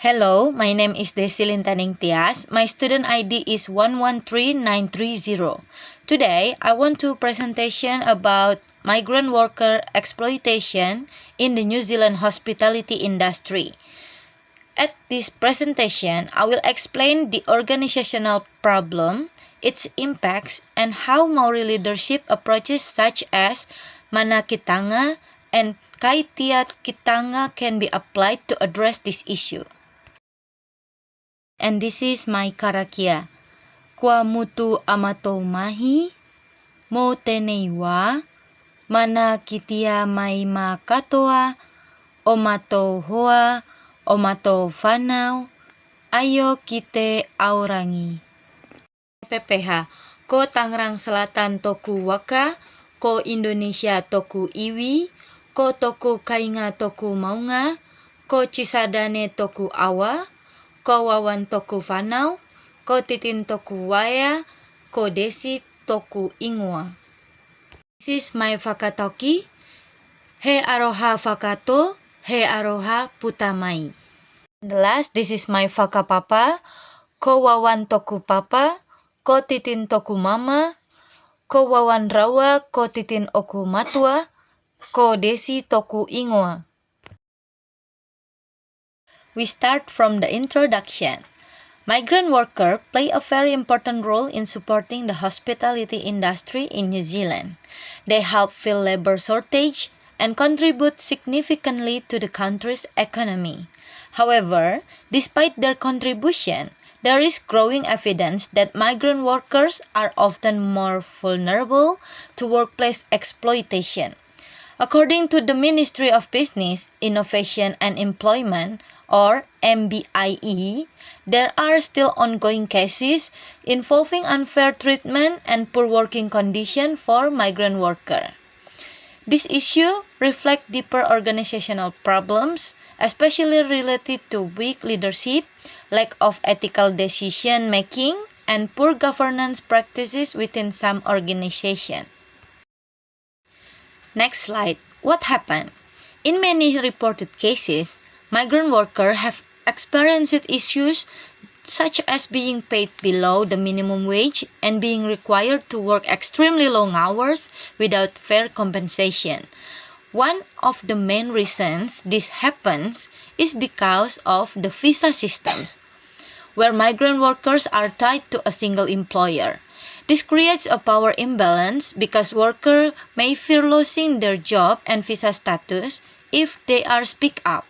Hello, my name is Desi Lintaning Tias. My student ID is 113930. Today, I want to presentation about migrant worker exploitation in the New Zealand hospitality industry. At this presentation, I will explain the organizational problem, its impacts, and how Maori leadership approaches such as Mana Kitanga and Kaitia Kitanga can be applied to address this issue. And this is my karakia. Kua mutu amato mahi, mo tenei wā, mana kitia mai mā katoa, o matou hoa, o matou whanau, ayo kite aurangi. PPH, ko Tangerang Selatan toku waka, ko Indonesia toku iwi, ko toku kainga toku maunga, ko Cisadane toku awa, ko Wawan toku whanau, ko Titin toku waya, ko Desi toku ingoa. This is my whakatoki. He aroha whakato, he aroha putamai. The last, this is my whakapapa. Ko Wawan toku papa, ko Titin toku mama, ko Wawan rawa, ko Titin oku matua, ko Desi toku ingoa. We start from the introduction. Migrant workers play a very important role in supporting the hospitality industry in New Zealand. They help fill labor shortage and contribute significantly to the country's economy. However, despite their contribution, there is growing evidence that migrant workers are often more vulnerable to workplace exploitation. According to the Ministry of Business, Innovation and Employment, or MBIE, there are still ongoing cases involving unfair treatment and poor working conditions for migrant workers. This issue reflects deeper organizational problems, especially related to weak leadership, lack of ethical decision-making, and poor governance practices within some organizations. Next slide. What happened? In many reported cases, migrant workers have experienced issues such as being paid below the minimum wage and being required to work extremely long hours without fair compensation. One of the main reasons this happens is because of the visa systems, where migrant workers are tied to a single employer. This creates a power imbalance because workers may fear losing their job and visa status if they are speak up.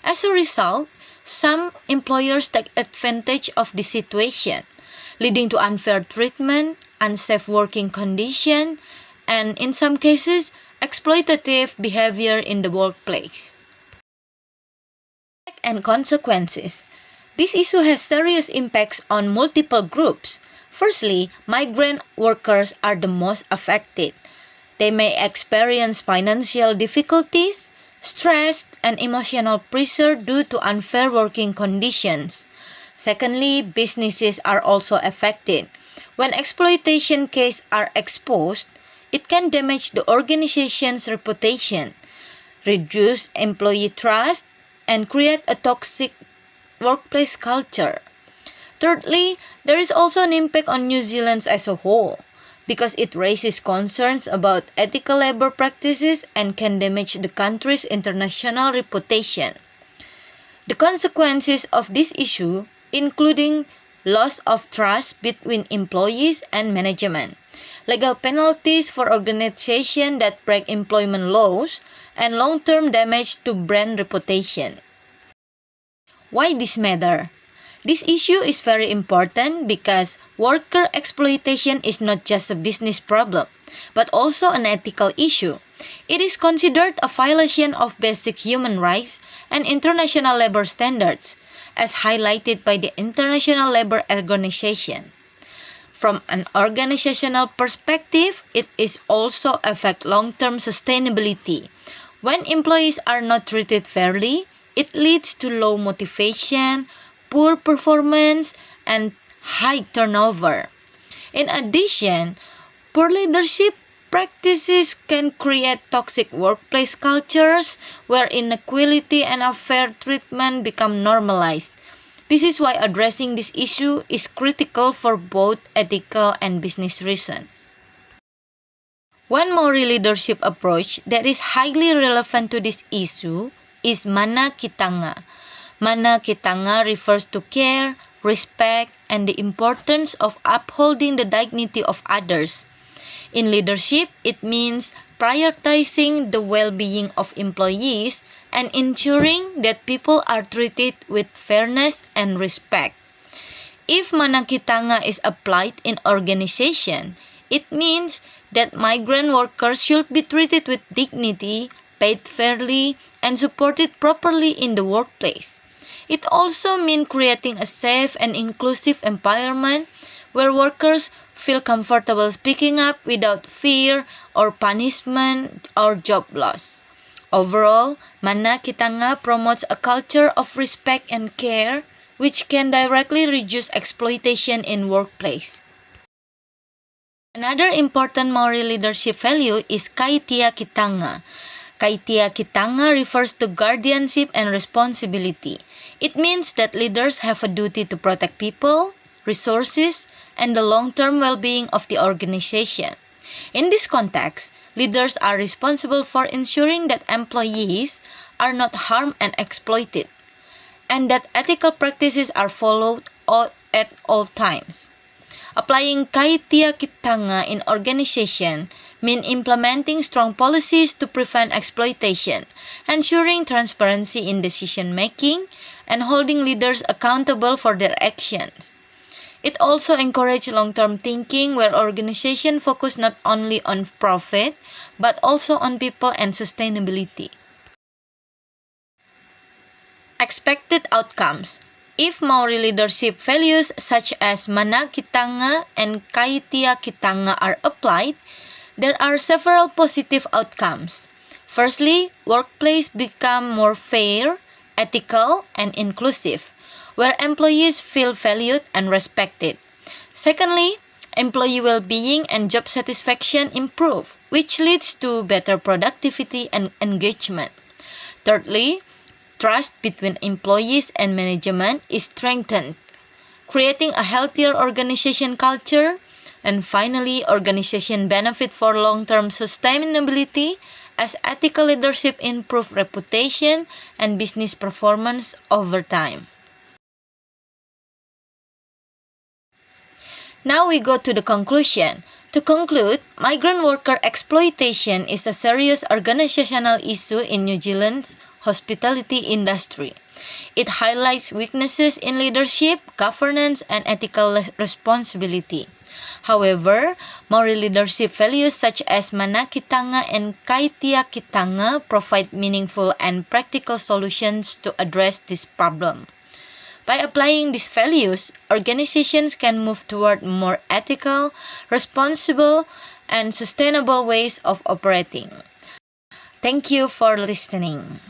As a result, some employers take advantage of the situation, leading to unfair treatment, unsafe working conditions, and in some cases, exploitative behavior in the workplace. And consequences. This issue has serious impacts on multiple groups. Firstly, migrant workers are the most affected. They may experience financial difficulties, stress, and emotional pressure due to unfair working conditions. Secondly, businesses are also affected. When exploitation cases are exposed, it can damage the organization's reputation, reduce employee trust, and create a toxic workplace culture. Thirdly, there is also an impact on New Zealand as a whole, because it raises concerns about ethical labor practices and can damage the country's international reputation. The consequences of this issue, including loss of trust between employees and management, legal penalties for organizations that break employment laws, and long-term damage to brand reputation. Why this matter? This issue is very important because worker exploitation is not just a business problem, but also an ethical issue. It is considered a violation of basic human rights and international labor standards, as highlighted by the International Labour Organization. From an organizational perspective, it is also affect long-term sustainability. When employees are not treated fairly, it leads to low motivation, poor performance, and high turnover. In addition, poor leadership practices can create toxic workplace cultures where inequality and unfair treatment become normalized. This is why addressing this issue is critical for both ethical and business reasons. One moral leadership approach that is highly relevant to this issue is Manakitanga. Manakitanga refers to care, respect, and the importance of upholding the dignity of others. In leadership, it means prioritizing the well-being of employees and ensuring that people are treated with fairness and respect. If Manakitanga is applied in organization, it means that migrant workers should be treated with dignity, paid fairly, and supported properly in the workplace. It also means creating a safe and inclusive environment where workers feel comfortable speaking up without fear or punishment or job loss. Overall, Manakitanga promotes a culture of respect and care which can directly reduce exploitation in workplace. Another important moral leadership value is Kaitia Kitanga. Kaitia Kitanga refers to guardianship and responsibility. It means that leaders have a duty to protect people, resources, and the long-term well-being of the organization. In this context, leaders are responsible for ensuring that employees are not harmed and exploited, and that ethical practices are followed at all times. Applying Kaitia Kitanga in organization means implementing strong policies to prevent exploitation, ensuring transparency in decision-making, and holding leaders accountable for their actions. It also encourages long-term thinking where organizations focus not only on profit, but also on people and sustainability. Expected outcomes. If moral leadership values such as Manakitanga and Kaitia Kitanga are applied, there are several positive outcomes. Firstly, workplace become more fair, ethical, and inclusive, where employees feel valued and respected. Secondly, employee well-being and job satisfaction improve, which leads to better productivity and engagement. Thirdly, trust between employees and management is strengthened, creating a healthier organization culture. And finally, organization benefit for long-term sustainability as ethical leadership improve reputation and business performance over time. Now we go to the conclusion. To conclude, migrant worker exploitation is a serious organizational issue in New Zealand's hospitality industry. It highlights weaknesses in leadership, governance, and ethical responsibility. However, moral leadership values such as Manakitanga and Kaitia Kitanga provide meaningful and practical solutions to address this problem. By applying these values, organizations can move toward more ethical, responsible, and sustainable ways of operating. Thank you for listening.